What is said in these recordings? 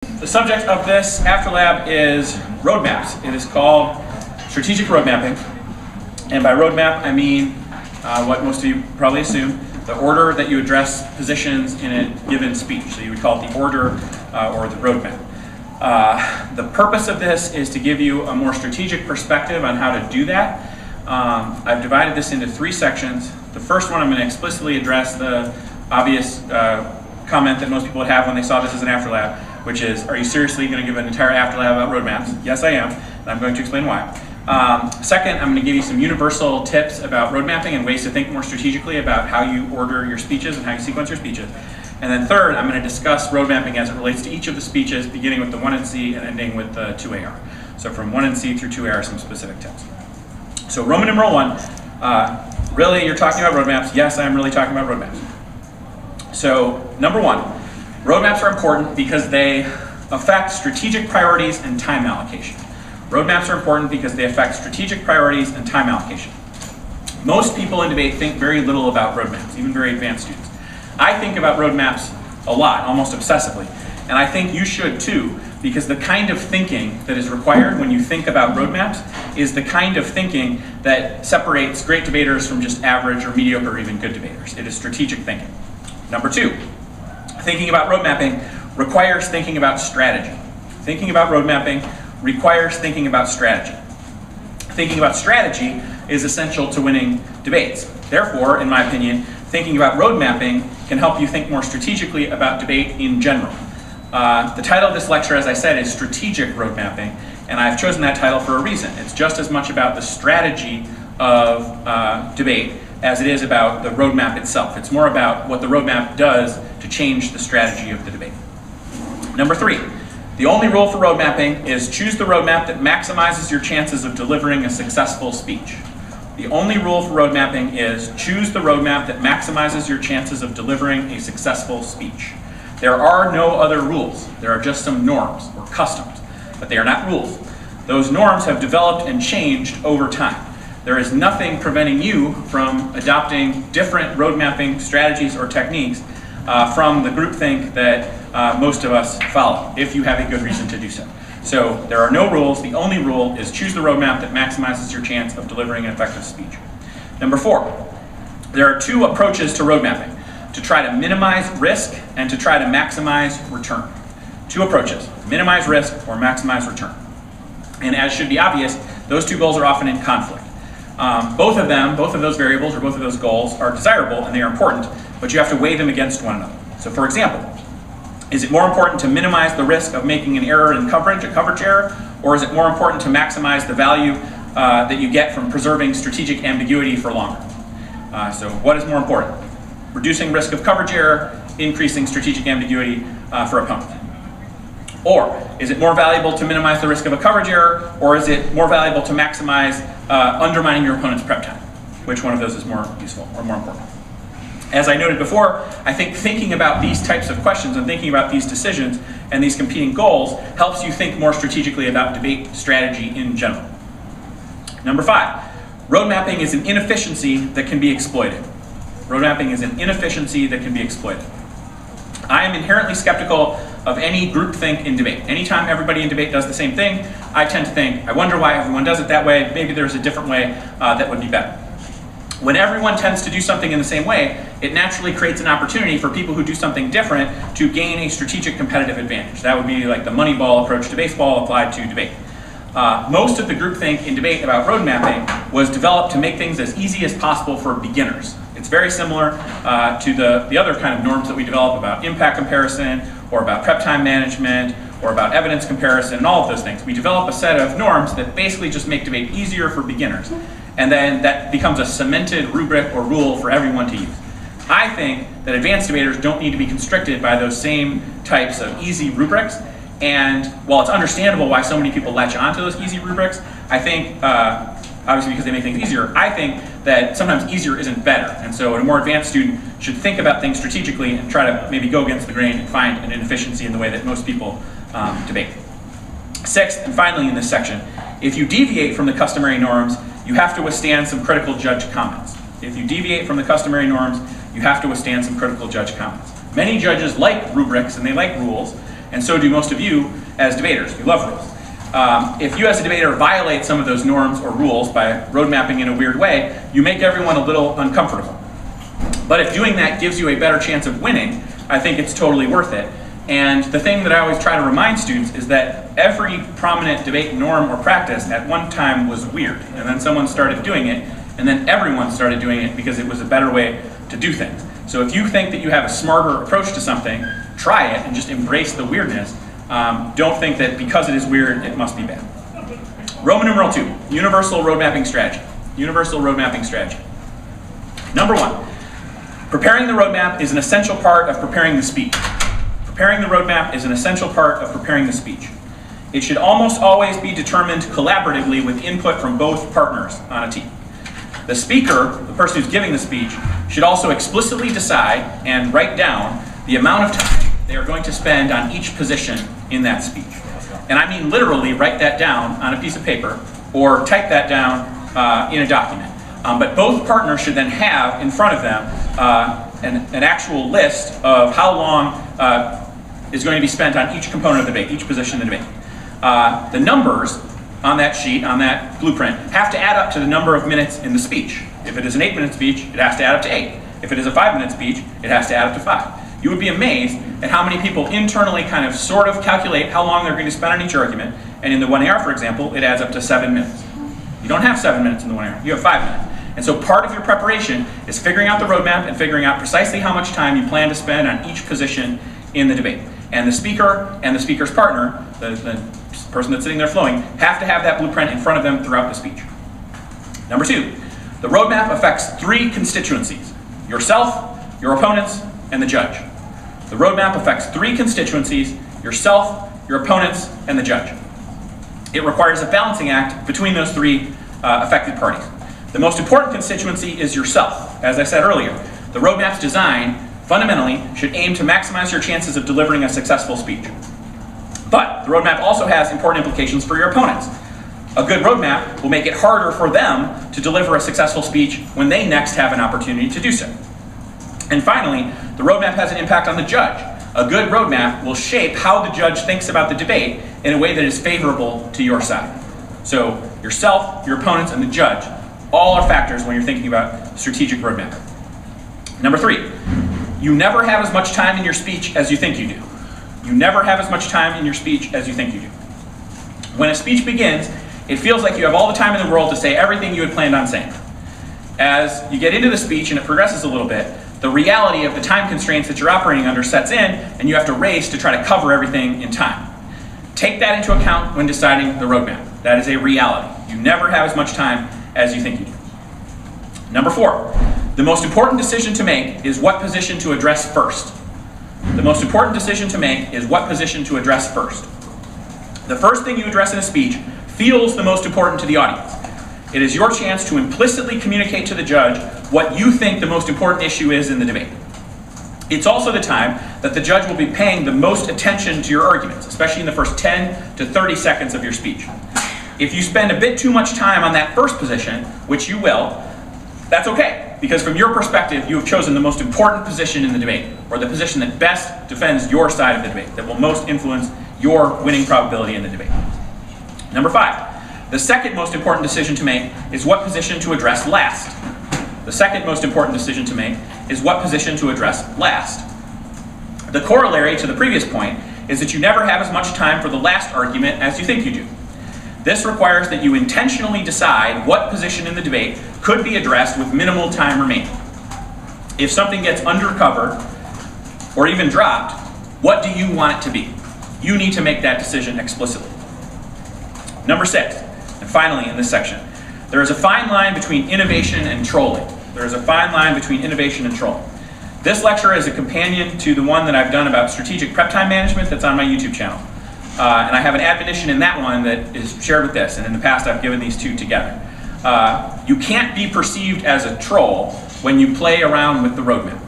The subject of this Afterlab is roadmaps. It is called strategic road mapping. And by roadmap, I mean what most of you probably assume, the order that you address positions in a given speech. So you would call it the order or the roadmap. The purpose of this is to give you a more strategic perspective on how to do that. I've divided this into three sections. The first one, I'm going to explicitly address the obvious comment that most people would have when they saw this as an Afterlab, which is, are you seriously going to give an entire Afterlab about roadmaps? Yes, I am, and I'm going to explain why. Second, I'm going to give you some universal tips about road mapping and ways to think more strategically about how you order your speeches and how you sequence your speeches. And then third, I'm going to discuss road mapping as it relates to each of the speeches, beginning with the 1NC and ending with the 2AR. So from 1NC through 2AR, some specific tips. So Roman numeral 1, really you're talking about roadmaps? Yes, I'm really talking about roadmaps. So number 1, roadmaps are important because they affect strategic priorities and time allocation. Roadmaps are important because they affect strategic priorities and time allocation. Most people in debate think very little about roadmaps, even very advanced students. I think about roadmaps a lot, almost obsessively, and I think you should too, because the kind of thinking that is required when you think about roadmaps is the kind of thinking that separates great debaters from just average or mediocre or even good debaters. It is strategic thinking. Number 2, thinking about road mapping requires thinking about strategy. Thinking about road mapping requires thinking about strategy. Thinking about strategy is essential to winning debates. Therefore, in my opinion, thinking about road mapping can help you think more strategically about debate in general. The title of this lecture, as I said, is Strategic Road Mapping, and I've chosen that title for a reason. It's just as much about the strategy of debate as it is about the roadmap itself. It's more about what the roadmap does to change the strategy of the debate. Number 3, the only rule for road mapping is choose the roadmap that maximizes your chances of delivering a successful speech. The only rule for road mapping is choose the roadmap that maximizes your chances of delivering a successful speech. There are no other rules. There are just some norms or customs, but they are not rules. Those norms have developed and changed over time. There is nothing preventing you from adopting different road mapping strategies or techniques from the groupthink that most of us follow, if you have a good reason to do so. So there are no rules. The only rule is choose the roadmap that maximizes your chance of delivering an effective speech. Number 4, there are 2 approaches to road mapping: to try to minimize risk and to try to maximize return. 2 approaches: minimize risk or maximize return. And as should be obvious, those 2 goals are often in conflict. Both of those variables or both of those goals are desirable and they are important, but you have to weigh them against one another. So for example, is it more important to minimize the risk of making an error in coverage, a coverage error, or is it more important to maximize the value that you get from preserving strategic ambiguity for longer? So what is more important? Reducing risk of coverage error, increasing strategic ambiguity for opponents? Or is it more valuable to minimize the risk of a coverage error, or is it more valuable to maximize undermining your opponent's prep time? Which one of those is more useful or more important? As I noted before, I think thinking about these types of questions and thinking about these decisions and these competing goals helps you think more strategically about debate strategy in general. Number 5, road mapping is an inefficiency that can be exploited. Road mapping is an inefficiency that can be exploited. I am inherently skeptical of any groupthink in debate. Anytime everybody in debate does the same thing, I tend to think, I wonder why everyone does it that way. Maybe there's a different way that would be better. When everyone tends to do something in the same way, it naturally creates an opportunity for people who do something different to gain a strategic competitive advantage. That would be like the Moneyball approach to baseball applied to debate. Most of the groupthink in debate about road mapping was developed to make things as easy as possible for beginners. It's very similar to the other kind of norms that we develop about impact comparison or about prep time management or about evidence comparison and all of those things. We develop a set of norms that basically just make debate easier for beginners. And then that becomes a cemented rubric or rule for everyone to use. I think that advanced debaters don't need to be constricted by those same types of easy rubrics. And while it's understandable why so many people latch onto those easy rubrics, I think, obviously because they make things easier, I think that sometimes easier isn't better. And so a more advanced student should think about things strategically and try to maybe go against the grain and find an inefficiency in the way that most people debate. 6th, and finally in this section, if you deviate from the customary norms, you have to withstand some critical judge comments. If you deviate from the customary norms, you have to withstand some critical judge comments. Many judges like rubrics and they like rules, and so do most of you as debaters. You love rules. If you as a debater violate some of those norms or rules by road mapping in a weird way, you make everyone a little uncomfortable. But if doing that gives you a better chance of winning, I think it's totally worth it. And the thing that I always try to remind students is that every prominent debate norm or practice at one time was weird, and then someone started doing it, and then everyone started doing it because it was a better way to do things. So if you think that you have a smarter approach to something, try it and just embrace the weirdness. Don't think that because it is weird, it must be bad. Roman numeral 2, universal road mapping strategy. Universal road mapping strategy. Number 1, preparing the roadmap is an essential part of preparing the speech. Preparing the roadmap is an essential part of preparing the speech. It should almost always be determined collaboratively with input from both partners on a team. The speaker, the person who's giving the speech, should also explicitly decide and write down the amount of time they are going to spend on each position in that speech. And I mean literally write that down on a piece of paper or type that down in a document. But both partners should then have in front of them an actual list of how long is going to be spent on each component of the debate, each position in the debate. The numbers on that sheet, on that blueprint, have to add up to the number of minutes in the speech. If it is an 8-minute speech, it has to add up to 8. If it is a 5-minute speech, it has to add up to 5. You would be amazed at how many people internally kind of sort of calculate how long they're going to spend on each argument, and in the 1AR, for example, it adds up to 7 minutes. You don't have 7 minutes in the 1AR, you have 5 minutes. And so part of your preparation is figuring out the roadmap and figuring out precisely how much time you plan to spend on each position in the debate. And the speaker and the speaker's partner, the person that's sitting there flowing, have to have that blueprint in front of them throughout the speech. Number 2, the roadmap affects 3 constituencies: yourself, your opponents, and the judge. The roadmap affects 3 constituencies: yourself, your opponents, and the judge. It requires a balancing act between those 3 affected parties. The most important constituency is yourself. As I said earlier, the roadmap's design fundamentally should aim to maximize your chances of delivering a successful speech. But the roadmap also has important implications for your opponents. A good roadmap will make it harder for them to deliver a successful speech when they next have an opportunity to do so. And finally, the roadmap has an impact on the judge. A good roadmap will shape how the judge thinks about the debate in a way that is favorable to your side. So yourself, your opponents, and the judge all are factors when you're thinking about strategic roadmap. Number 3, you never have as much time in your speech as you think you do. You never have as much time in your speech as you think you do. When a speech begins, it feels like you have all the time in the world to say everything you had planned on saying. As you get into the speech and it progresses a little bit, the reality of the time constraints that you're operating under sets in, and you have to race to try to cover everything in time. Take that into account when deciding the roadmap. That is a reality. You never have as much time as you think you do. Number 4, the most important decision to make is what position to address first. The most important decision to make is what position to address first. The first thing you address in a speech feels the most important to the audience. It is your chance to implicitly communicate to the judge what you think the most important issue is in the debate. It's also the time that the judge will be paying the most attention to your arguments, especially in the first 10 to 30 seconds of your speech. If you spend a bit too much time on that first position, which you will, that's okay, because from your perspective, you have chosen the most important position in the debate, or the position that best defends your side of the debate, that will most influence your winning probability in the debate. Number 5, the second most important decision to make is what position to address last. The second most important decision to make is what position to address last. The corollary to the previous point is that you never have as much time for the last argument as you think you do. This requires that you intentionally decide what position in the debate could be addressed with minimal time remaining. If something gets undercovered or even dropped, what do you want it to be? You need to make that decision explicitly. Number 6, and finally in this section, there is a fine line between innovation and trolling. There is a fine line between innovation and trolling. This lecture is a companion to the one that I've done about strategic prep time management that's on my YouTube channel. And I have an admonition in that one that is shared with this, and in the past I've given these two together. You can't be perceived as a troll when you play around with the roadmap.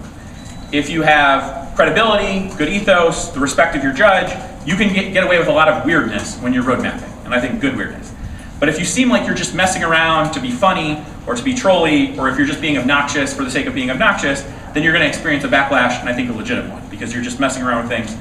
If you have credibility, good ethos, the respect of your judge, you can get away with a lot of weirdness when you're road mapping, and I think good weirdness. But if you seem like you're just messing around to be funny, or to be trolly, or if you're just being obnoxious for the sake of being obnoxious, then you're going to experience a backlash, and I think a legitimate one, because you're just messing around with things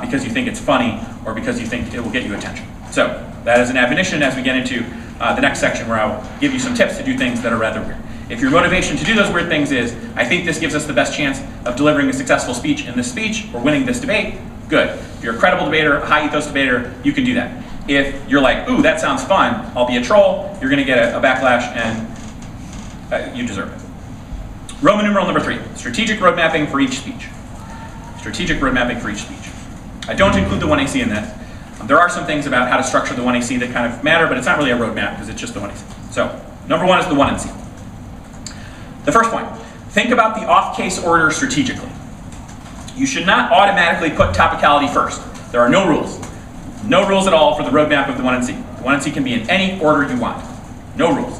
because you think it's funny or because you think it will get you attention. So that is an admonition as we get into the next section, where I'll give you some tips to do things that are rather weird. If your motivation to do those weird things is, I think this gives us the best chance of delivering a successful speech in this speech or winning this debate, good. If you're a credible debater, a high ethos debater, you can do that. If you're like, ooh, that sounds fun, I'll be a troll, you're going to get a backlash, and you deserve it. Roman numeral number 3, strategic road mapping for each speech. Strategic road mapping for each speech. I don't include the 1AC in this. There are some things about how to structure the 1AC that kind of matter, but it's not really a roadmap because it's just the 1AC. So, number 1 is the 1NC. The first point, think about the off-case order strategically. You should not automatically put topicality first. There are no rules. No rules at all for the roadmap of the 1NC. The 1NC can be in any order you want. No rules.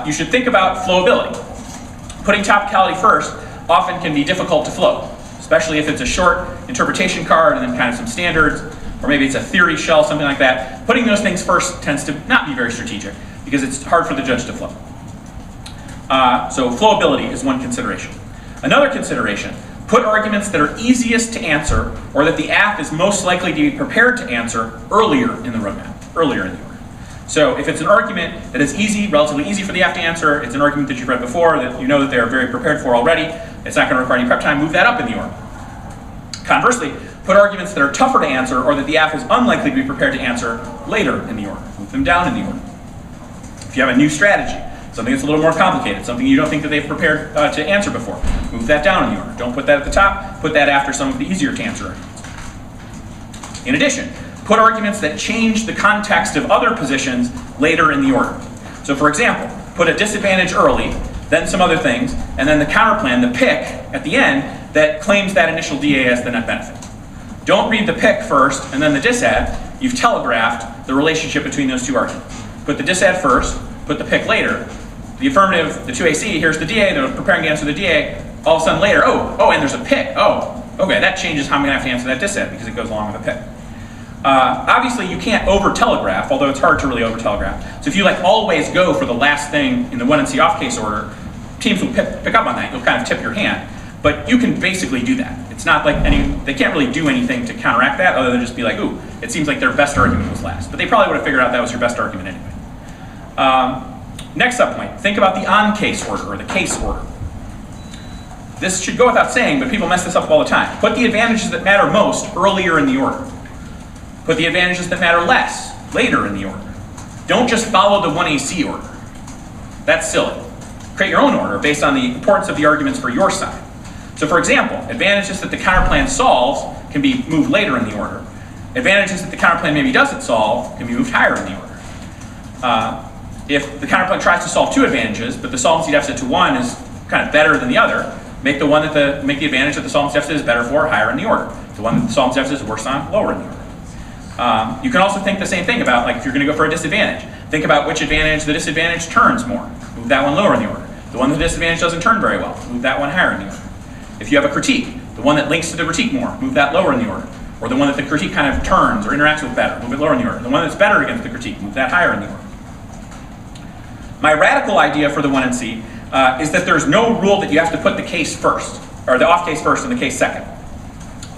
You should think about flowability. Putting topicality first often can be difficult to flow, especially if it's a short interpretation card and then kind of some standards, or maybe it's a theory shell, something like that. Putting those things first tends to not be very strategic because it's hard for the judge to flow. So flowability is one consideration. Another consideration, put arguments that are easiest to answer or that the app is most likely to be prepared to answer earlier in the roadmap, earlier in the order. So if it's an argument that is easy, relatively easy for the app to answer, it's an argument that you've read before, that you know that they're very prepared for already, it's not going to require any prep time, move that up in the order. Conversely, put arguments that are tougher to answer or that the app is unlikely to be prepared to answer later in the order. Move them down in the order. If you have a new strategy, something that's a little more complicated, something you don't think that they've prepared to answer before, move that down in the order. Don't put that at the top, put that after some of the easier to answer arguments. In addition, put arguments that change the context of other positions later in the order. So for example, put a disadvantage early, then some other things, and then the counterplan, the pick, at the end, that claims that initial DA as the net benefit. Don't read the pick first and then the disad. You've telegraphed the relationship between those two arguments. Put the disad first, put the pick later. The affirmative, the 2AC, here's the DA, they're preparing to answer the DA. All of a sudden later, oh, and there's a pick. Oh, okay, that changes how I'm going to have to answer that disad because it goes along with a pick. Obviously, you can't over-telegraph, although it's hard to really over-telegraph. So if you like always go for the last thing in the 1NC off-case order, teams will pick up on that. You'll kind of tip your hand. But you can basically do that. It's not like they can't really do anything to counteract that other than just be like, ooh, it seems like their best argument was last. But they probably would have figured out that was your best argument anyway. Next subpoint, think about the on-case order or the case order. This should go without saying, but people mess this up all the time. Put the advantages that matter most earlier in the order. Put the advantages that matter less later in the order. Don't just follow the 1AC order. That's silly. Create your own order based on the importance of the arguments for your side. So for example, advantages that the counterplan solves can be moved later in the order. Advantages that the counterplan maybe doesn't solve can be moved higher in the order. If the counterplan tries to solve two advantages, but the solvency deficit to one is kind of better than the other, make the advantage that the solvency deficit is better for higher in the order. The one that the solvency deficit is worse on, lower in the order. You can also think the same thing about, like, if you're going to go for a disadvantage. Think about which advantage the disadvantage turns more. Move that one lower in the order. The one that the disadvantage doesn't turn very well, move that one higher in the order. If you have a critique, the one that links to the critique more, move that lower in the order. Or the one that the critique kind of turns or interacts with better, move it lower in the order. The one that's better against the critique, move that higher in the order. My radical idea for the 1NC is that there's no rule that you have to put the case first, or the off case first and the case second.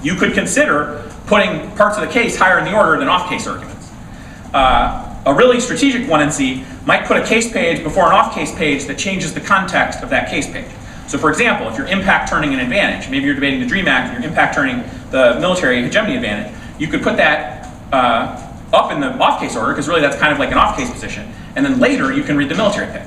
You could consider putting parts of the case higher in the order than off case arguments. A really strategic 1NC might put a case page before an off case page that changes the context of that case page. So for example, if you're impact turning an advantage, maybe you're debating the DREAM Act and you're impact turning the military hegemony advantage, you could put that up in the off-case order, because really that's kind of like an off-case position, and then later you can read the military pick.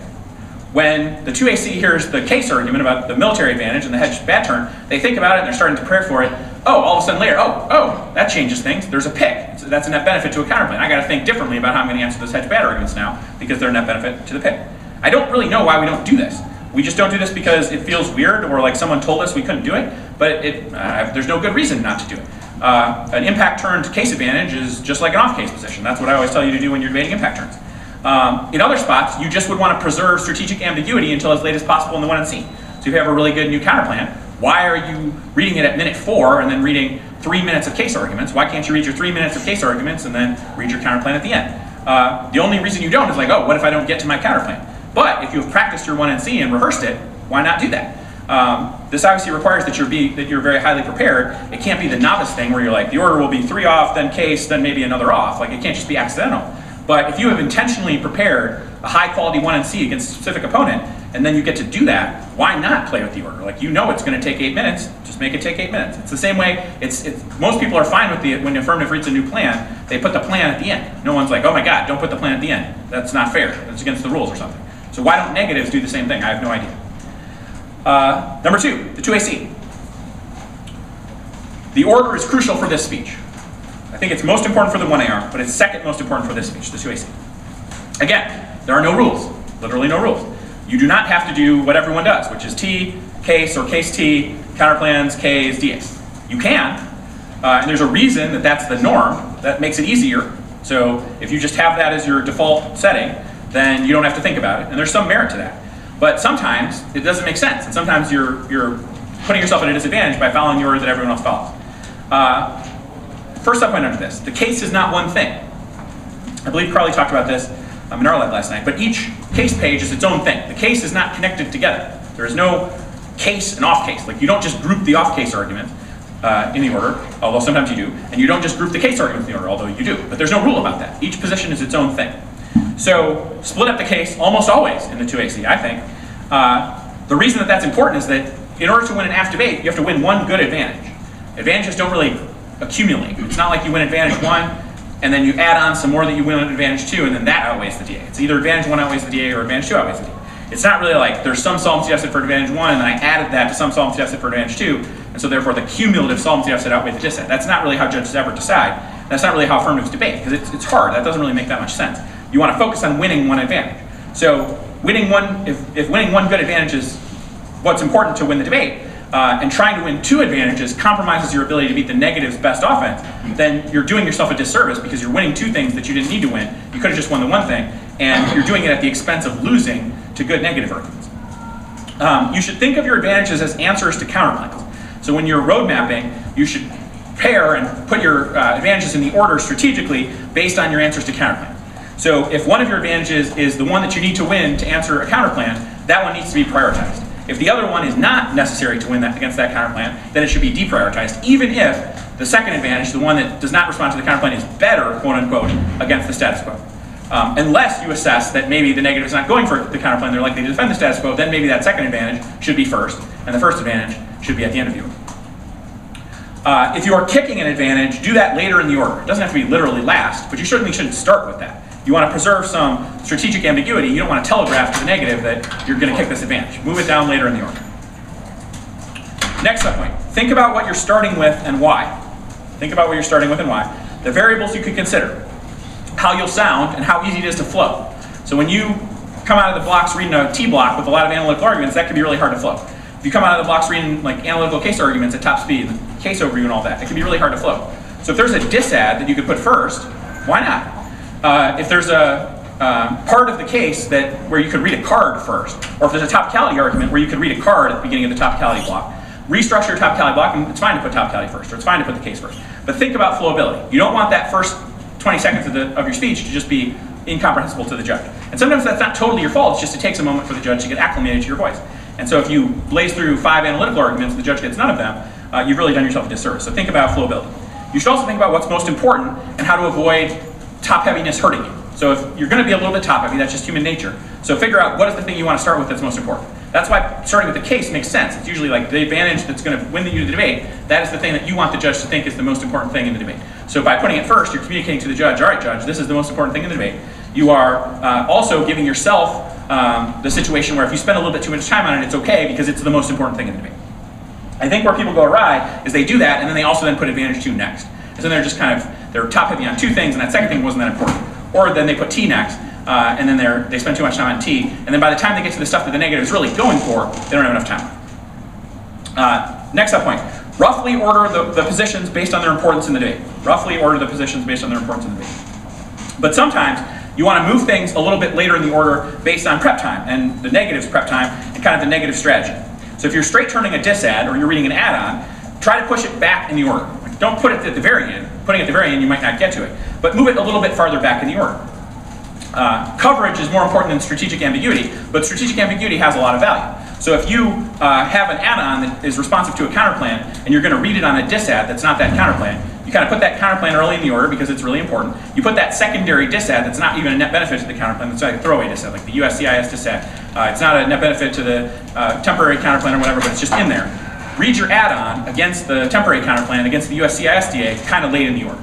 When the 2AC hears the case argument about the military advantage and the hedge bad turn, they think about it and they're starting to prepare for it. Oh, all of a sudden later, oh, that changes things. There's a pick. So that's a net benefit to a counterplan. I got to think differently about how I'm going to answer those hedge bad arguments now because they're a net benefit to the pick. I don't really know why we don't do this. We just don't do this because it feels weird or like someone told us we couldn't do it, but there's no good reason not to do it. An impact turned case advantage is just like an off-case position. That's what I always tell you to do when you're debating impact turns. In other spots, you just would want to preserve strategic ambiguity until as late as possible in the 1NC. So if you have a really good new counterplan, why are you reading it at minute 4 and then reading 3 minutes of case arguments? Why can't you read your 3 minutes of case arguments and then read your counterplan at the end? The only reason you don't is like, oh, what if I don't get to my counterplan? But if you've practiced your 1NC and rehearsed it, why not do that? This obviously requires that you're very highly prepared. It can't be the novice thing where you're like, the order will be 3 off, then case, then maybe another off. Like, it can't just be accidental. But if you have intentionally prepared a high quality 1 and C against a specific opponent, and then you get to do that, why not play with the order? Like, you know it's going to take 8 minutes, just make it take 8 minutes. It's the same way, most people are fine with when the affirmative reads a new plan, they put the plan at the end. No one's like, oh my God, don't put the plan at the end. That's not fair, that's against the rules or something. So why don't negatives do the same thing? I have no idea. Number 2, the 2AC. The order is crucial for this speech. I think it's most important for the 1AR, but it's second most important for this speech, the 2AC. Again, there are no rules, literally no rules. You do not have to do what everyone does, which is T, case, or case T, counterplans, Ks, DAs. You can, and there's a reason that that's the norm. That makes it easier. So if you just have that as your default setting, then you don't have to think about it, and there's some merit to that. But sometimes it doesn't make sense, and sometimes you're putting yourself at a disadvantage by following the order that everyone else follows. First subpoint under this, the case is not one thing. I believe Carly talked about this in our lab last night, but each case page is its own thing. The case is not connected together. There is no case and off case. Like, you don't just group the off case argument in the order, although sometimes you do, and you don't just group the case argument in the order, although you do. But there's no rule about that. Each position is its own thing. So split up the case almost always in the 2AC, I think. The reason that that's important is that in order to win an AF debate, you have to win one good advantage. Advantages don't really accumulate. It's not like you win advantage 1, and then you add on some more that you win on advantage 2, and then that outweighs the DA. It's either advantage 1 outweighs the DA or advantage 2 outweighs the DA. It's not really like there's some solvency deficit for advantage 1, and then I added that to some solvency deficit for advantage 2, and so therefore the cumulative solvency deficit outweighs the dissent. That's not really how judges ever decide. That's not really how affirmatives debate, because it's hard. That doesn't really make that much sense. You want to focus on winning one advantage. So winning one, if winning one good advantage is what's important to win the debate, and trying to win 2 advantages compromises your ability to beat the negative's best offense, then you're doing yourself a disservice because you're winning 2 things that you didn't need to win. You could have just won the one thing, and you're doing it at the expense of losing to good negative arguments. You should think of your advantages as answers to counterplans. So when you're road mapping, you should pair and put your advantages in the order strategically based on your answers to counterplans. So if one of your advantages is the one that you need to win to answer a counterplan, that one needs to be prioritized. If the other one is not necessary to win that against that counterplan, then it should be deprioritized, even if the second advantage, the one that does not respond to the counterplan, is better, quote unquote, against the status quo. Unless you assess that maybe the negative is not going for the counterplan, they're likely to defend the status quo, then maybe that second advantage should be first, and the first advantage should be at the end of the order. If you are kicking an advantage, do that later in the order. It doesn't have to be literally last, but you certainly shouldn't start with that. You want to preserve some strategic ambiguity. You don't want to telegraph to the negative that you're going to kick this advantage. Move it down later in the order. Next subpoint. Think about what you're starting with and why. Think about what you're starting with and why. The variables you could consider. How you'll sound and how easy it is to flow. So when you come out of the blocks reading a T block with a lot of analytical arguments, that can be really hard to flow. If you come out of the blocks reading like analytical case arguments at top speed, and case overview and all that, it can be really hard to flow. So if there's a disad that you could put first, why not? If there's a part of the case where you could read a card first, or if there's a topicality argument where you could read a card at the beginning of the topicality block, restructure your topicality block, and it's fine to put topicality first, or it's fine to put the case first. But think about flowability. You don't want that first 20 seconds of your speech to just be incomprehensible to the judge. And sometimes that's not totally your fault, it's just it takes a moment for the judge to get acclimated to your voice. And so if you blaze through 5 analytical arguments and the judge gets none of them, you've really done yourself a disservice. So think about flowability. You should also think about what's most important and how to avoid top heaviness hurting you. So if you're going to be a little bit top heavy, that's just human nature. So figure out what is the thing you want to start with that's most important. That's why starting with the case makes sense. It's usually like the advantage that's going to win you the debate. That is the thing that you want the judge to think is the most important thing in the debate. So by putting it first, you're communicating to the judge, all right, judge, this is the most important thing in the debate. You are also giving yourself the situation where if you spend a little bit too much time on it, it's okay because it's the most important thing in the debate. I think where people go awry is they do that and then they also then put advantage 2 next. And so they're just kind of, they're top heavy on 2 things and that second thing wasn't that important. Or then they put T next, and then they spend too much time on T, and then by the time they get to the stuff that the negative is really going for, they don't have enough time. Next subpoint. Roughly order the positions based on their importance in the debate. Roughly order the positions based on their importance in the debate. But sometimes you want to move things a little bit later in the order based on prep time, and the negative's prep time, and kind of the negative strategy. So if you're straight turning a disad, or you're reading an add-on, try to push it back in the order. Don't put it at the very end. Putting it at the very end, you might not get to it. But move it a little bit farther back in the order. Coverage is more important than strategic ambiguity, but strategic ambiguity has a lot of value. So if you have an add-on that is responsive to a counterplan, and you're going to read it on a disadd that's not that counterplan, you kind of put that counterplan early in the order because it's really important. You put that secondary disadd that's not even a net benefit to the counterplan, that's like a throwaway disadd, like the USCIS disadd. It's not a net benefit to the temporary counterplan or whatever, but it's just in there. Read your add-on against the temporary counterplan, against the USCIS DA, kind of late in the order.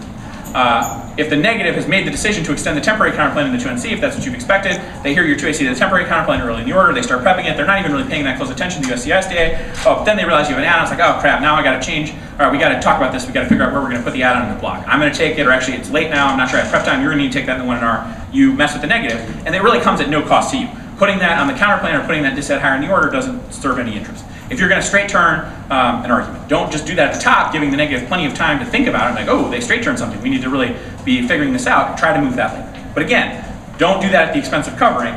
If the negative has made the decision to extend the temporary counterplan in the 2NC, if that's what you've expected, they hear your 2AC to the temporary counterplan early in the order, they start prepping it, they're not even really paying that close attention to the USCIS DA. Oh, then they realize you have an add-on, it's like, oh crap, now I gotta change, all right, we gotta talk about this, we gotta figure out where we're gonna put the add-on in the block. I'm gonna take it, or actually it's late now, I'm not sure I have prep time, you're gonna need to take that in the 1NR, you mess with the negative, and it really comes at no cost to you. Putting that on the counterplan or putting that disadd higher in the order doesn't serve any interest. If you're going to straight turn an argument, don't just do that at the top, giving the negative plenty of time to think about it, like, oh, they straight turned something, we need to really be figuring this out, and try to move that later. But again, don't do that at the expense of covering,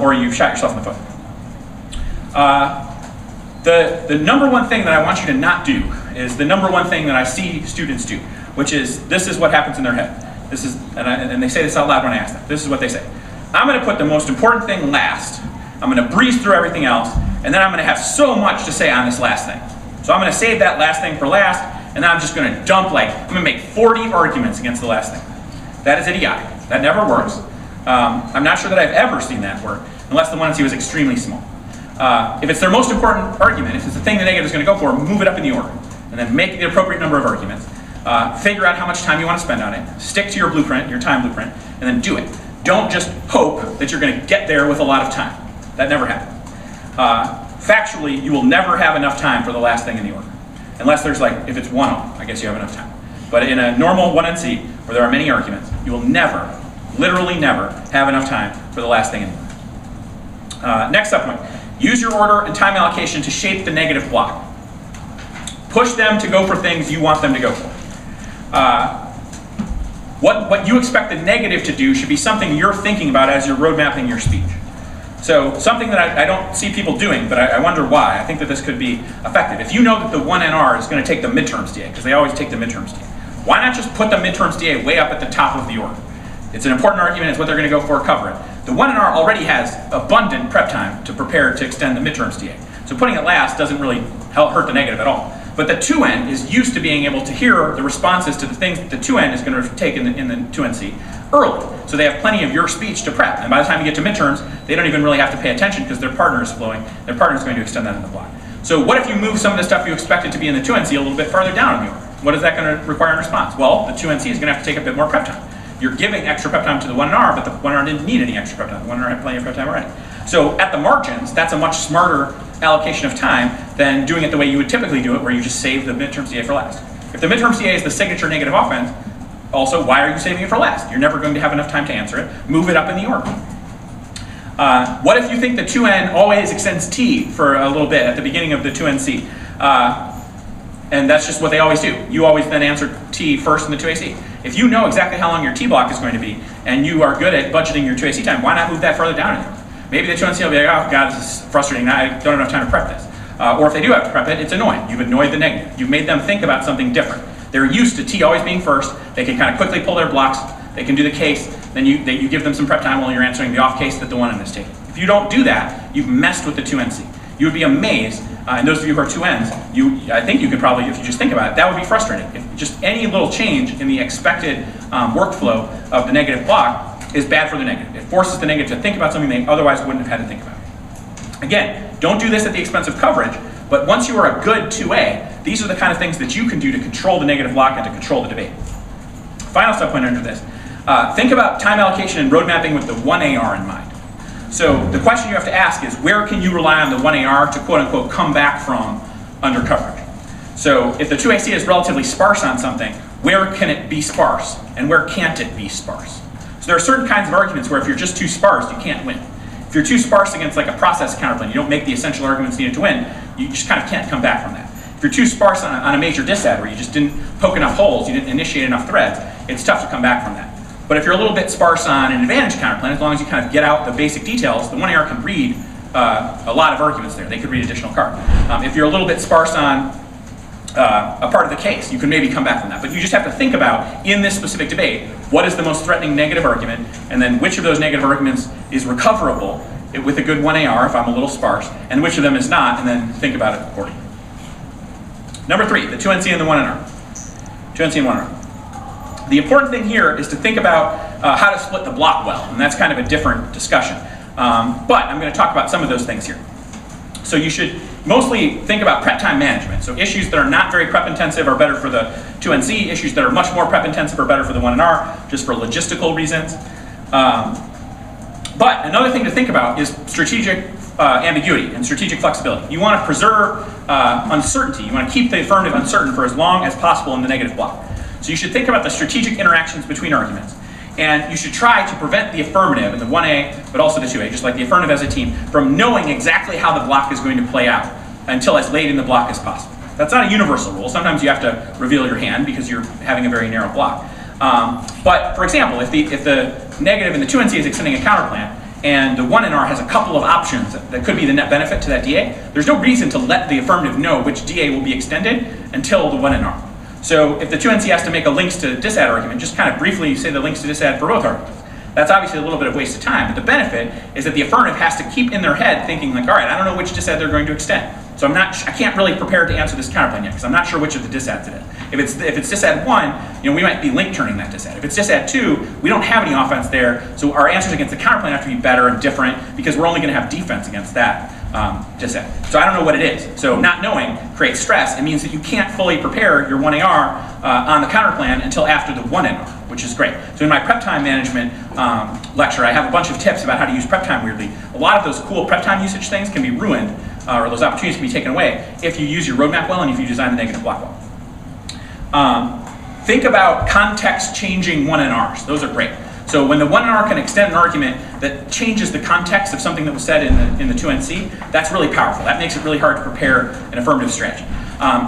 or you've shot yourself in the foot. The number one thing that I want you to not do is the number one thing that I see students do, which is, this is what happens in their head. This is, and they say this out loud when I ask them, this is what they say. I'm going to put the most important thing last, I'm going to breeze through everything else, and then I'm going to have so much to say on this last thing. So I'm going to save that last thing for last, and then I'm just going to dump, like, I'm going to make 40 arguments against the last thing. That is idiotic. That never works. I'm not sure that I've ever seen that work, unless the 1NC was extremely small. If it's their most important argument, if it's the thing the negative is going to go for, move it up in the order, and then make the appropriate number of arguments. Figure out how much time you want to spend on it, stick to your blueprint, your time blueprint, and then do it. Don't just hope that you're going to get there with a lot of time. That never happens. Factually, you will never have enough time for the last thing in the order. Unless there's like, if it's 1-0, I guess you have enough time. But in a normal 1NC, where there are many arguments, you will never, literally never, have enough time for the last thing in the order. Next subpoint, use your order and time allocation to shape the negative block. Push them to go for things you want them to go for. What you expect the negative to do should be something you're thinking about as you're road mapping your speech. So something that I don't see people doing, but I wonder why. I think that this could be effective. If you know that the 1NR is going to take the midterms DA, because they always take the midterms DA, why not just put the midterms DA way up at the top of the order? It's an important argument, it's what they're going to go for, cover it. The 1NR already has abundant prep time to prepare to extend the midterms DA. So putting it last doesn't really hurt the negative at all. But the 2N is used to being able to hear the responses to the things that the 2N is going to take in the 2NC early. So they have plenty of your speech to prep. And by the time you get to midterms, they don't even really have to pay attention because their partner is flowing. Their partner is going to extend that in the block. So what if you move some of the stuff you expected to be in the 2NC a little bit farther down in the order? What is that going to require in response? Well, the 2NC is going to have to take a bit more prep time. You're giving extra prep time to the 1NR, but the 1NR didn't need any extra prep time. The 1NR had plenty of prep time already. So at the margins, that's a much smarter allocation of time than doing it the way you would typically do it, where you just save the midterm CA for last. If the midterm CA is the signature negative offense, also, why are you saving it for last? You're never going to have enough time to answer it. Move it up in the order. What if you think the 2N always extends T for a little bit at the beginning of the 2NC? And that's just what they always do. You always then answer T first in the 2AC. If you know exactly how long your T block is going to be, and you are good at budgeting your 2AC time, why not move that further down in the order? Maybe the 2NC will be like, oh God, this is frustrating, I don't have enough time to prep this. Or if they do have to prep it, it's annoying. You've annoyed the negative. You've made them think about something different. They're used to T always being first. They can kind of quickly pull their blocks. They can do the case. Then you give them some prep time while you're answering the off case that the 1N is taking. If you don't do that, you've messed with the 2NC. You would be amazed, and those of you who are 2Ns, I think you could probably, if you just think about it, that would be frustrating. If just any little change in the expected workflow of the negative block is bad for the negative. It forces the negative to think about something they otherwise wouldn't have had to think about. Again, don't do this at the expense of coverage, but once you are a good 2A, these are the kind of things that you can do to control the negative block and to control the debate. Final subpoint under this. Think about time allocation and road mapping with the 1AR in mind. So the question you have to ask is, where can you rely on the 1AR to quote unquote come back from under coverage? So if the 2AC is relatively sparse on something, where can it be sparse? And where can't it be sparse? So there are certain kinds of arguments where if you're just too sparse, you can't win. If you're too sparse against like a process counterplan, you don't make the essential arguments needed to win, you just kind of can't come back from that. If you're too sparse on a major disadd where you just didn't poke enough holes, you didn't initiate enough threads, it's tough to come back from that. But if you're a little bit sparse on an advantage counterplan, as long as you kind of get out the basic details, the 1AR can read a lot of arguments there. They could read additional cards. If you're a little bit sparse on a part of the case, you can maybe come back from that. But you just have to think about, in this specific debate, what is the most threatening negative argument, and then which of those negative arguments is recoverable with a good 1AR if I'm a little sparse, and which of them is not, and then think about it accordingly. Number 3, the 2NC and the 1NR. 2NC and 1NR. The important thing here is to think about how to split the block well, and that's kind of a different discussion. But I'm going to talk about some of those things here. So you should mostly think about prep time management. So issues that are not very prep intensive are better for the 2NC. Issues that are much more prep intensive are better for the 1NR, just for logistical reasons. But another thing to think about is strategic ambiguity and strategic flexibility. You want to preserve uncertainty. You want to keep the affirmative uncertain for as long as possible in the negative block. So you should think about the strategic interactions between arguments. And you should try to prevent the affirmative in the 1A, but also the 2A, just like the affirmative as a team, from knowing exactly how the block is going to play out until as late in the block as possible. That's not a universal rule. Sometimes you have to reveal your hand because you're having a very narrow block. But for example, if the negative in the 2NC is extending a counterplan, and the 1NR has a couple of options that could be the net benefit to that DA, there's no reason to let the affirmative know which DA will be extended until the 1NR. So if the 2NC has to make a links to disadd argument, just kind of briefly say the links to disadd for both arguments. That's obviously a little bit of waste of time, but the benefit is that the affirmative has to keep in their head thinking like, all right, I don't know which disadd they're going to extend. So I can't really prepare to answer this counterplan yet because I'm not sure which of the dissadds it is. If it's disadd 1, we might be link turning that disadd. If it's disadd 2, we don't have any offense there, so our answers against the counterplan have to be better and different because we're only going to have defense against that disadd. So I don't know what it is. So not knowing creates stress. It means that you can't fully prepare your 1AR on the counterplan until after the 1NR, which is great. So in my prep time management lecture, I have a bunch of tips about how to use prep time weirdly. A lot of those cool prep time usage things can be ruined, or those opportunities can be taken away if you use your roadmap well and if you design the negative block well. Think about context changing 1NRs. Those are great. So when the 1NR can extend an argument that changes the context of something that was said in the 2NC, that's really powerful. That makes it really hard to prepare an affirmative strategy.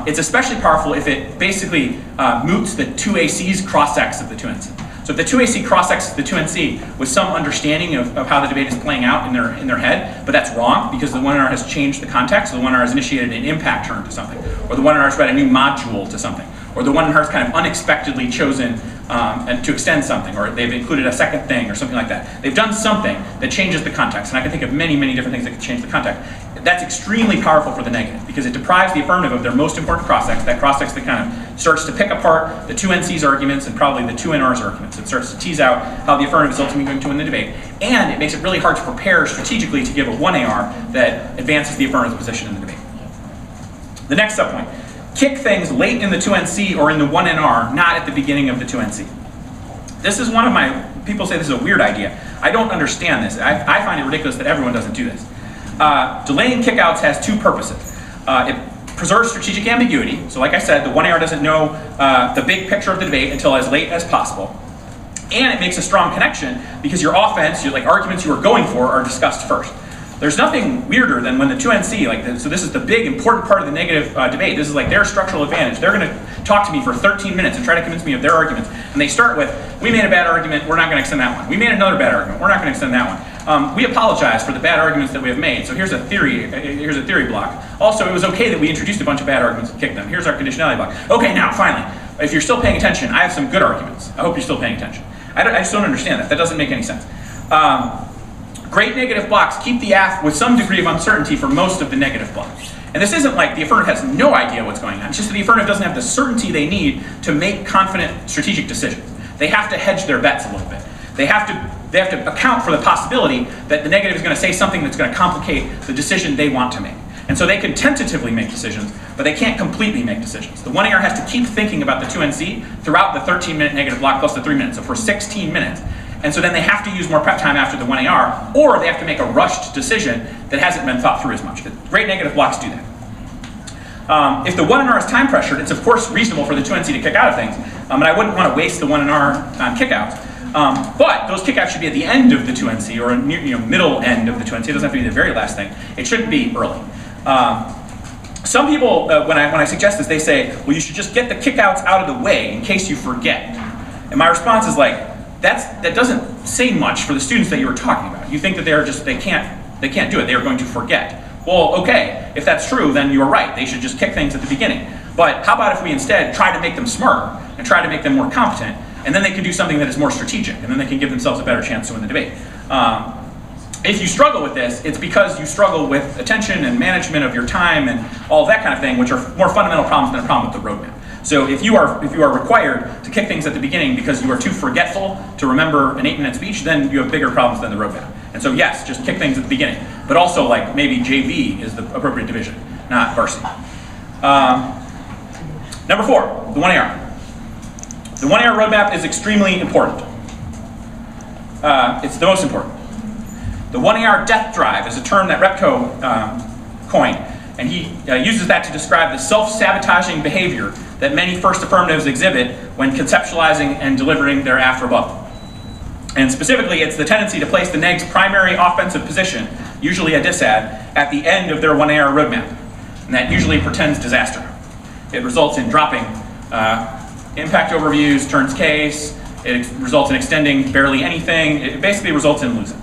It's especially powerful if it basically moots the 2AC's cross-X of the 2NC. So if the 2AC cross-X the 2NC with some understanding of how the debate is playing out in their head, but that's wrong because the 1NR has changed the context, so the 1NR has initiated an impact turn to something, or the 1NR has read a new module to something, or the 1NR has kind of unexpectedly chosen to extend something, or they've included a second thing or something like that. They've done something that changes the context, and I can think of many, many different things that can change the context. That's extremely powerful for the negative because it deprives the affirmative of their most important cross-X, that cross-X that kind of starts to pick apart the 2NC's arguments and probably the 2NR's arguments. It starts to tease out how the affirmative is ultimately going to win the debate, and it makes it really hard to prepare strategically to give a 1AR that advances the affirmative position in the debate. The next subpoint. Kick things late in the 2NC or in the 1NR, not at the beginning of the 2NC. This is one of my, people say this is a weird idea. I don't understand this. I find it ridiculous that everyone doesn't do this. Delaying kickouts has two purposes. It preserves strategic ambiguity. So like I said, the 1AR doesn't know the big picture of the debate until as late as possible. And it makes a strong connection because your offense, your arguments you are going for are discussed first. There's nothing weirder than when the 2NC, so this is the big important part of the negative debate. This is like their structural advantage. They're going to talk to me for 13 minutes and try to convince me of their arguments. And they start with, we made a bad argument, we're not going to extend that one. We made another bad argument, we're not going to extend that one. We apologize for the bad arguments that we have made. So here's a theory block. Also, it was okay that we introduced a bunch of bad arguments and kicked them. Here's our conditionality block. Okay, now, finally, if you're still paying attention, I have some good arguments. I hope you're still paying attention. I just don't understand that. That doesn't make any sense. Great negative blocks keep the AF with some degree of uncertainty for most of the negative blocks. And this isn't like the affirmative has no idea what's going on. It's just that the affirmative doesn't have the certainty they need to make confident strategic decisions. They have to hedge their bets a little bit. They have to account for the possibility that the negative is going to say something that's going to complicate the decision they want to make. And so they can tentatively make decisions, but they can't completely make decisions. The 1AR has to keep thinking about the 2NC throughout the 13-minute negative block plus the 3 minutes, so for 16 minutes. And so then they have to use more prep time after the 1AR, or they have to make a rushed decision that hasn't been thought through as much. Great negative blocks do that. If the 1NR is time pressured, it's of course reasonable for the 2NC to kick out of things, and I wouldn't want to waste the 1NR on kickouts. But those kickouts should be at the end of the 2NC, or near, middle end of the 2NC. It doesn't have to be the very last thing. It shouldn't be early. Some people, when I suggest this, they say, well, you should just get the kickouts out of the way in case you forget. And my response is like, that doesn't say much for the students that you were talking about. You think that they can't do it. They are going to forget. Well, okay, if that's true, then you are right. They should just kick things at the beginning. But how about if we instead try to make them smarter and try to make them more competent, and then they can do something that is more strategic, and then they can give themselves a better chance to win the debate. If you struggle with this, it's because you struggle with attention and management of your time and all of that kind of thing, which are more fundamental problems than a problem with the roadmap. So if you are required to kick things at the beginning because you are too forgetful to remember an 8-minute speech, then you have bigger problems than the roadmap. And so yes, just kick things at the beginning, but also like maybe JV is the appropriate division, not varsity. Number 4, the 1AR. The 1AR roadmap is extremely important. It's the most important. The 1AR death drive is a term that Repko coined, and he uses that to describe the self-sabotaging behavior that many first affirmatives exhibit when conceptualizing and delivering their after bubble. And specifically, it's the tendency to place the neg's primary offensive position, usually a disad, at the end of their 1AR roadmap. And that usually portends disaster. It results in dropping impact overviews, turns case, it results in extending barely anything, it basically results in losing.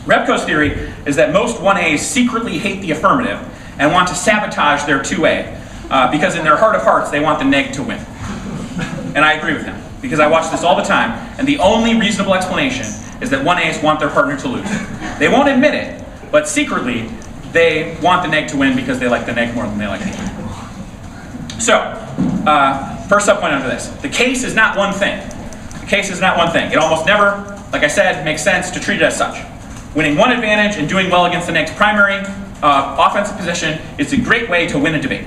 Repko's theory is that most 1As secretly hate the affirmative and want to sabotage their 2A because in their heart of hearts they want the neg to win. And I agree with him because I watch this all the time, and the only reasonable explanation is that 1As want their partner to lose. They won't admit it, but secretly they want the neg to win because they like the neg more than they like the neg. So, first sub-point under this. The case is not one thing. The case is not one thing. It almost never, like I said, makes sense to treat it as such. Winning one advantage and doing well against the neg's primary offensive position is a great way to win a debate.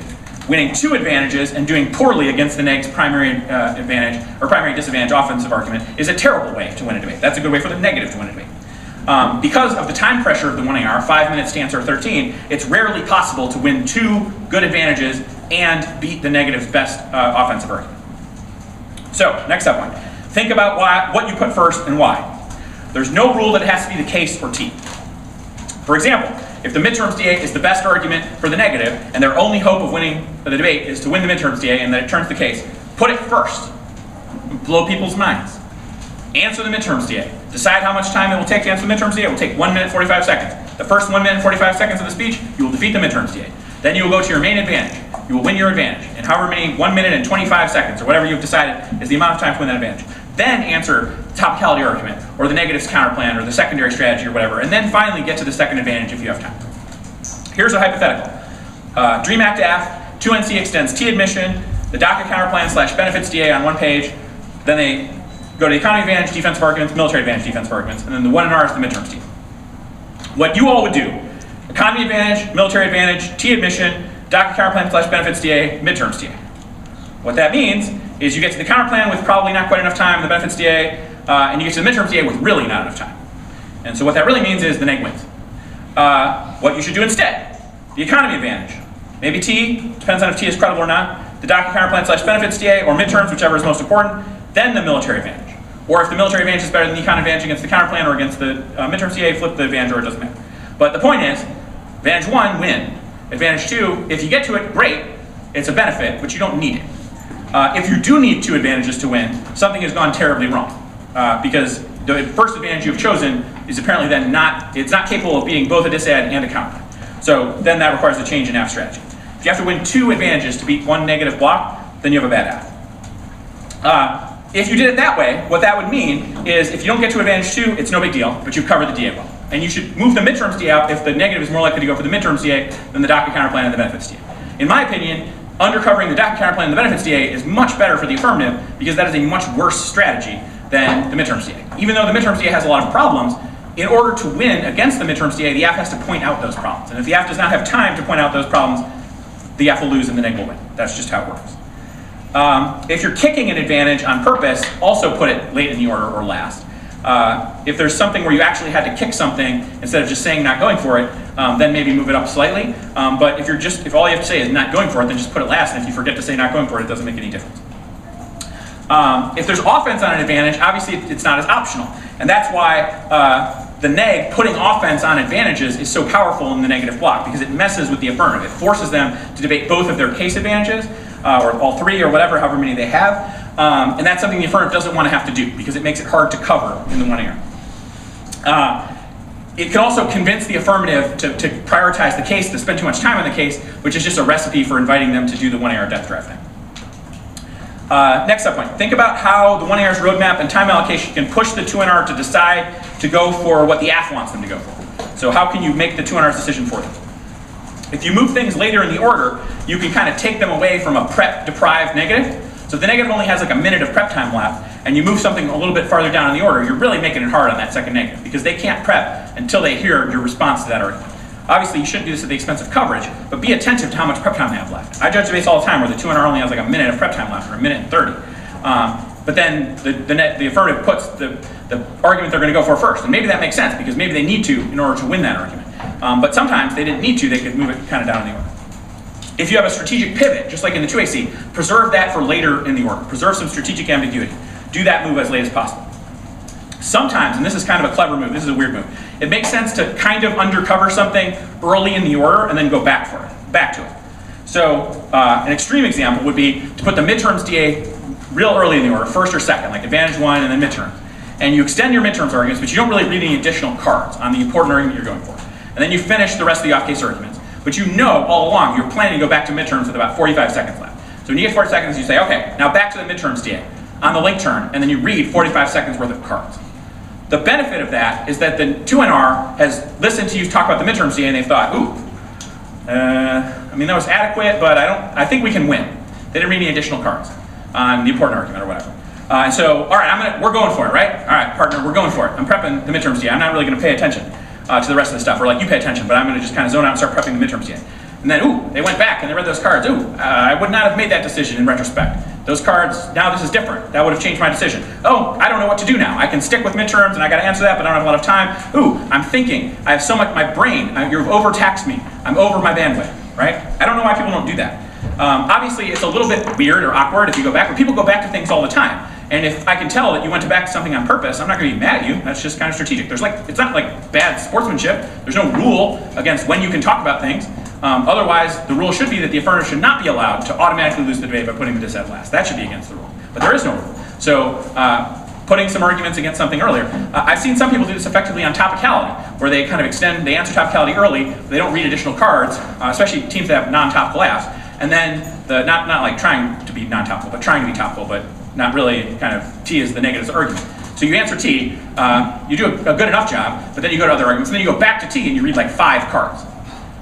Winning 2 advantages and doing poorly against the neg's primary advantage or primary disadvantage offensive argument is a terrible way to win a debate. That's a good way for the negative to win a debate. Because of the time pressure of the 1AR, 5-minute stance or 13, it's rarely possible to win 2 good advantages and beat the negative's best offensive argument. So, next up one. Think about what you put first and why. There's no rule that it has to be the case or T. For example, if the midterms DA is the best argument for the negative, and their only hope of winning the debate is to win the midterms DA and that it turns the case, put it first. Blow people's minds. Answer the midterms DA. Decide how much time it will take to answer the midterms DA. It will take 1 minute 45 seconds. The first 1 minute 45 seconds of the speech, you will defeat the midterms DA. Then you will go to your main advantage. You will win your advantage. And however many 1 minute and 25 seconds or whatever you've decided is the amount of time to win that advantage. Then answer the topicality argument, or the negative's counterplan, or the secondary strategy, or whatever, and then finally get to the second advantage if you have time. Here's a hypothetical. Dream Act AF, 2NC extends T admission, the DACA counterplan / benefits DA on one page, then they go to the economy advantage, defensive arguments, military advantage, defensive arguments, and then the 1NR is the midterms DA. What you all would do, economy advantage, military advantage, T admission, DACA counterplan / benefits DA, midterms DA. What that means is you get to the counterplan with probably not quite enough time, the benefits DA, and you get to the midterms DA with really not enough time. And so what that really means is the neg wins. What you should do instead, the economy advantage. Maybe T, depends on if T is credible or not, the DACA counterplan / benefits DA, or midterms, whichever is most important, then the military advantage. Or if the military advantage is better than the econ advantage against the counterplan or against the midterms DA, flip the advantage, or it doesn't matter. But the point is, advantage 1, win. Advantage 2, if you get to it, great, it's a benefit, but you don't need it. If you do need 2 advantages to win, something has gone terribly wrong. Because the first advantage you've chosen is apparently then it's not capable of beating both a disad and a counterplan. So then that requires a change in AF strategy. If you have to win 2 advantages to beat 1 negative block, then you have a bad AF. If you did it that way, what that would mean is if you don't get to advantage 2, it's no big deal, but you've covered the DA well. And you should move the midterms DA out if the negative is more likely to go for the midterms DA than the DACA counterplan and the benefits DA. In my opinion, undercovering the DACA counterplan and the benefits DA is much better for the affirmative because that is a much worse strategy than the midterms DA. Even though the midterms DA has a lot of problems, in order to win against the midterms DA, the AF has to point out those problems. And if the AF does not have time to point out those problems, the AF will lose and the neg will win. That's just how it works. If you're kicking an advantage on purpose, also put it late in the order or last. If there's something where you actually had to kick something instead of just saying not going for it, then maybe move it up slightly. But if all you have to say is not going for it, then just put it last. And if you forget to say not going for it, it doesn't make any difference. If there's offense on an advantage, obviously it's not as optional. And that's why the neg putting offense on advantages is so powerful in the negative block, because it messes with the affirmative. It forces them to debate both of their case advantages, or all 3 or whatever, however many they have. And that's something the affirmative doesn't want to have to do because it makes it hard to cover in the 1AR. It can also convince the affirmative to prioritize the case, to spend too much time on the case, which is just a recipe for inviting them to do the 1AR death drive thing. Next subpoint. Think about how the 1AR's roadmap and time allocation can push the 2NR to decide to go for what the AF wants them to go for. So how can you make the 2NR's decision for them? If you move things later in the order, you can kind of take them away from a prep-deprived negative. So if the negative only has like a minute of prep time left, and you move something a little bit farther down in the order, you're really making it hard on that second negative, because they can't prep until they hear your response to that argument. Obviously, you shouldn't do this at the expense of coverage, but be attentive to how much prep time they have left. I judge debates all the time where the 2NR only has like a minute of prep time left, or a minute and 30. But then the affirmative puts the argument they're going to go for first. And maybe that makes sense, because maybe they need to in order to win that argument. But sometimes they didn't need to, they could move it kind of down in the order. If you have a strategic pivot, just like in the 2AC, preserve that for later in the order. Preserve some strategic ambiguity. Do that move as late as possible. Sometimes, and this is kind of a clever move, this is a weird move, it makes sense to kind of undercover something early in the order and then go back to it. So an extreme example would be to put the midterms DA real early in the order, first or second, like advantage 1 and then midterm. And you extend your midterms arguments, but you don't really read any additional cards on the important argument you're going for. And then you finish the rest of the off-case arguments. But you know all along you're planning to go back to midterms with about 45 seconds left. So when you get 40 seconds, you say, okay, now back to the midterms DA on the link turn, and then you read 45 seconds worth of cards. The benefit of that is that the 2NR has listened to you talk about the midterms DA, and they've thought, ooh, I mean, that was adequate, but I think we can win. They didn't read any additional cards on the important argument or whatever. And so, all right, we're going for it, right? All right, partner, we're going for it. I'm prepping the midterms DA. I'm not really going to pay attention to the rest of the stuff. Or like, you pay attention, but I'm going to just kind of zone out and start prepping the midterms DA. And then, ooh, they went back and they read those cards. Ooh, I would not have made that decision in retrospect. Those cards, now this is different. That would have changed my decision. Oh, I don't know what to do now. I can stick with midterms and I got to answer that, but I don't have a lot of time. Ooh, I'm thinking. I have so much, my brain, you've overtaxed me. I'm over my bandwidth, right? I don't know why people don't do that. Obviously, it's a little bit weird or awkward if you go back, but people go back to things all the time. And if I can tell that you went back to something on purpose, I'm not going to be mad at you. That's just kind of strategic. It's not like bad sportsmanship. There's no rule against when you can talk about things. Otherwise, the rule should be that the affirmative should not be allowed to automatically lose the debate by putting the dissent last. That should be against the rule. But there is no rule. So putting some arguments against something earlier. I've seen some people do this effectively on topicality, where they kind of extend, they answer topicality early, they don't read additional cards, especially teams that have non-topical AFs. And then, not like trying to be non-topical, but trying to be topical, but not really kind of T is the negatives argument. So you answer T, you do a good enough job, but then you go to other arguments, and then you go back to T and you read like 5 cards.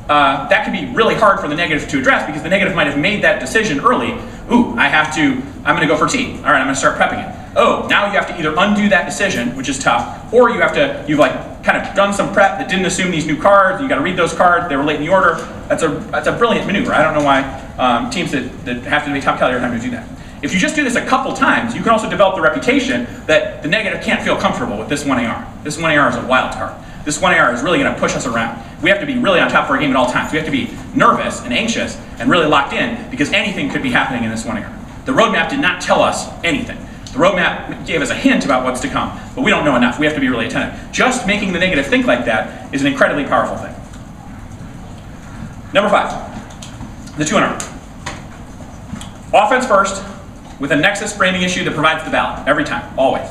That can be really hard for the negative to address, because the negative might have made that decision early. Ooh, I'm going to go for T. All right, I'm going to start prepping it. Oh, now you have to either undo that decision, which is tough, or you've like kind of done some prep that didn't assume these new cards. You got to read those cards. They were late in the order. That's a brilliant maneuver. I don't know why teams that have to debate topicality are having to do that. If you just do this a couple times, you can also develop the reputation that the negative can't feel comfortable with this 1AR. This 1AR is a wild card. This 1AR is really going to push us around. We have to be really on top of our game at all times. We have to be nervous and anxious and really locked in, because anything could be happening in this 1AR. The roadmap did not tell us anything. The roadmap gave us a hint about what's to come, but we don't know enough. We have to be really attentive. Just making the negative think like that is an incredibly powerful thing. Number 5, the 2NR. Offense first, with a Nexus framing issue that provides the ballot, every time, always.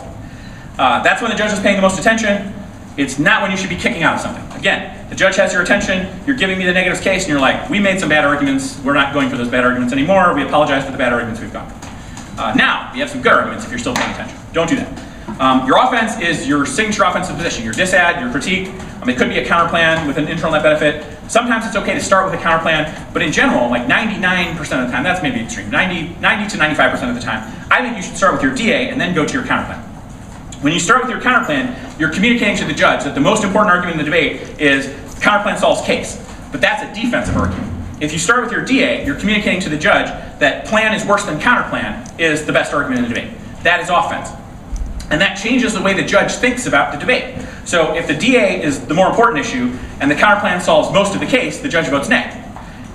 That's when the judge is paying the most attention. It's not when you should be kicking out of something. Again, the judge has your attention, you're giving me the negatives case, and you're like, we made some bad arguments, we're not going for those bad arguments anymore, we apologize for the bad arguments we've gone for. Now, you have some good arguments if you're still paying attention. Don't do that. Your offense is your signature offensive position, your disad, your critique. It could be a counter plan with an internal net benefit. Sometimes it's okay to start with a counter plan, but in general, like 99% of the time, that's maybe extreme, 90 to 95% of the time, I think you should start with your DA and then go to your counter plan. When you start with your counter plan, you're communicating to the judge that the most important argument in the debate is counter plan solves case, but that's a defensive argument. If you start with your DA, you're communicating to the judge that plan is worse than counter plan is the best argument in the debate. That is offense. And that changes the way the judge thinks about the debate. So if the DA is the more important issue and the counter plan solves most of the case, the judge votes nay.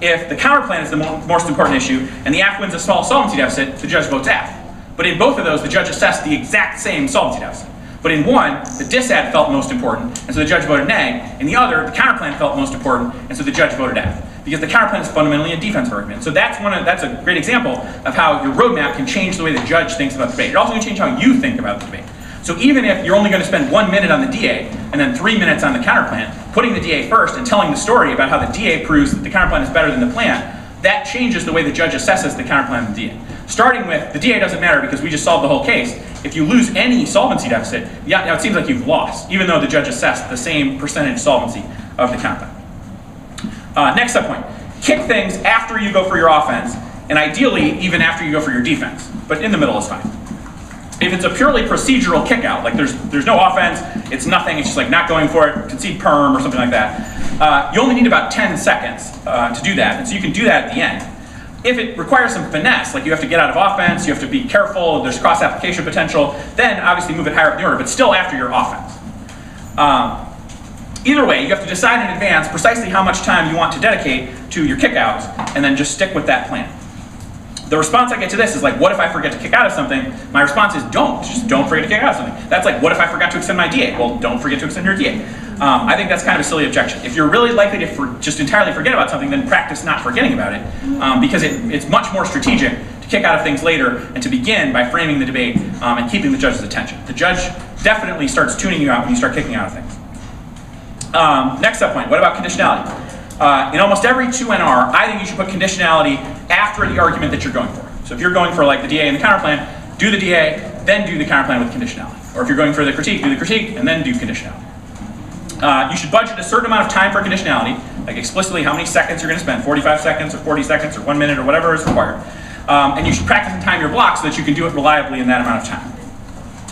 If the counter plan is the most important issue and the AF wins a small solvency deficit, the judge votes AF. But in both of those, the judge assessed the exact same solvency deficit. But in one, the disad felt most important, and so the judge voted nay. In the other, the counter plan felt most important, and so the judge voted AF. Because the counter plan is fundamentally a defensive argument. So that's a great example of how your roadmap can change the way the judge thinks about the debate. It also can change how you think about the debate. So even if you're only going to spend 1 minute on the DA and then 3 minutes on the counter plan, putting the DA first and telling the story about how the DA proves that the counter plan is better than the plan, that changes the way the judge assesses the counter plan and the DA. Starting with, the DA doesn't matter because we just solved the whole case. If you lose any solvency deficit, yeah, now it seems like you've lost, even though the judge assessed the same percentage solvency of the counterclaim. Next subpoint, kick things after you go for your offense, and ideally even after you go for your defense, but in the middle is fine. If it's a purely procedural kick out, like there's no offense, it's nothing, it's just like not going for it, concede perm or something like that, you only need about 10 seconds to do that, and so you can do that at the end. If it requires some finesse, like you have to get out of offense, you have to be careful, there's cross-application potential, then obviously move it higher up the order, but still after your offense. Either way, you have to decide in advance precisely how much time you want to dedicate to your kickouts, and then just stick with that plan. The response I get to this is like, what if I forget to kick out of something? My response is just don't forget to kick out of something. That's like, what if I forgot to extend my DA? Well, don't forget to extend your DA. I think that's kind of a silly objection. If you're really likely to just entirely forget about something, then practice not forgetting about it, because it's much more strategic to kick out of things later and to begin by framing the debate and keeping the judge's attention. The judge definitely starts tuning you out when you start kicking out of things. Next subpoint, what about conditionality? In almost every 2NR, I think you should put conditionality after the argument that you're going for. So if you're going for like the DA and the counterplan, do the DA, then do the counterplan with conditionality. Or if you're going for the critique, do the critique, and then do conditionality. You should budget a certain amount of time for conditionality, like explicitly how many seconds you're going to spend, 45 seconds or 40 seconds or 1 minute or whatever is required. And you should practice and time your block so that you can do it reliably in that amount of time.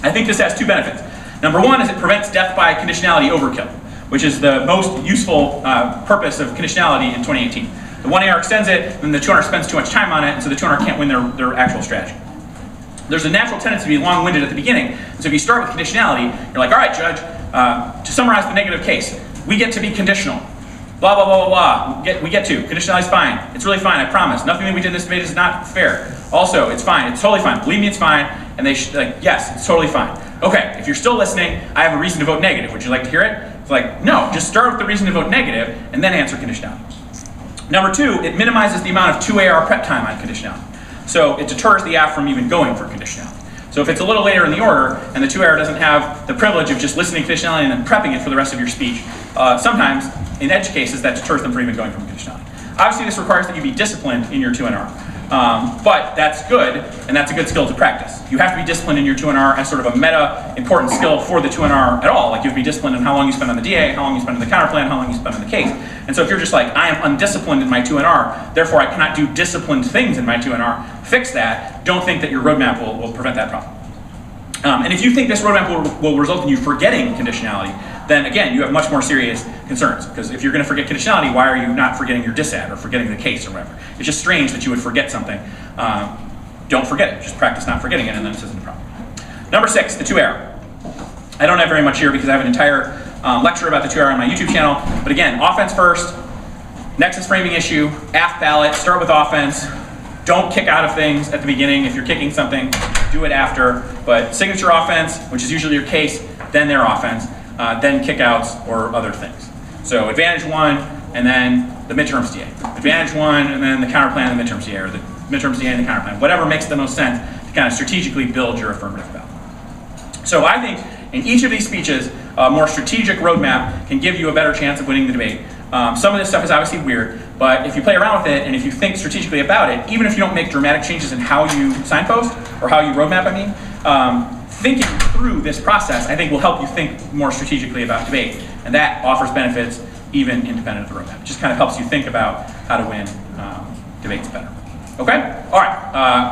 I think this has two benefits. Number one is it prevents death by conditionality overkill, which is the most useful purpose of conditionality in 2018. The 1AR extends it, and the 2NR spends too much time on it, and so the 2NR can't win their actual strategy. There's a natural tendency to be long-winded at the beginning, so if you start with conditionality, you're like, all right, judge, to summarize the negative case, we get to be conditional. Blah, blah, blah, blah, blah. We get to. Conditionality is fine. It's really fine, I promise. Nothing that we did in this debate is not fair. Also, it's fine. It's totally fine. Believe me, it's fine. And they like, yes, it's totally fine. Okay, if you're still listening, I have a reason to vote negative. Would you like to hear it? It's like, no, just start with the reason to vote negative and then answer conditionality. Number two, it minimizes the amount of 2AR prep time on conditionality. So it deters the app from even going for conditionality. So if it's a little later in the order and the 2AR doesn't have the privilege of just listening to conditionality and then prepping it for the rest of your speech, sometimes, in edge cases, that deters them from even going from conditionality. Obviously, this requires that you be disciplined in your 2NR. But that's good, and that's a good skill to practice. You have to be disciplined in your 2NR as sort of a meta important skill for the 2NR at all. Like you have to be disciplined in how long you spend on the DA, how long you spend on the counterplan, how long you spend on the case. And so if you're just like, I am undisciplined in my 2NR, therefore I cannot do disciplined things in my 2NR, fix that. Don't think that your roadmap will prevent that problem. And if you think this roadmap will result in you forgetting conditionality, then again, you have much more serious concerns. Because if you're going to forget conditionality, why are you not forgetting your disad or forgetting the case or whatever? It's just strange that you would forget something. Don't forget it. Just practice not forgetting it, and then this isn't a problem. Number 6, the 2AR. I don't have very much here because I have an entire lecture about the 2AR on my YouTube channel. But again, offense first, Nexus framing issue, AF ballot, start with offense. Don't kick out of things at the beginning. If you're kicking something, do it after. But signature offense, which is usually your case, then their offense, then kickouts or other things. So advantage 1, and then the midterms DA. Advantage 1, and then the counterplan and the midterms DA, or the midterms DA and the counterplan. Whatever makes the most sense to kind of strategically build your affirmative ballot. So I think in each of these speeches, a more strategic roadmap can give you a better chance of winning the debate. Some of this stuff is obviously weird, but if you play around with it and if you think strategically about it, even if you don't make dramatic changes in how you signpost or how you roadmap, thinking through this process, I think will help you think more strategically about debate, and that offers benefits even independent of the roadmap. It just kind of helps you think about how to win debates better. Okay? All right.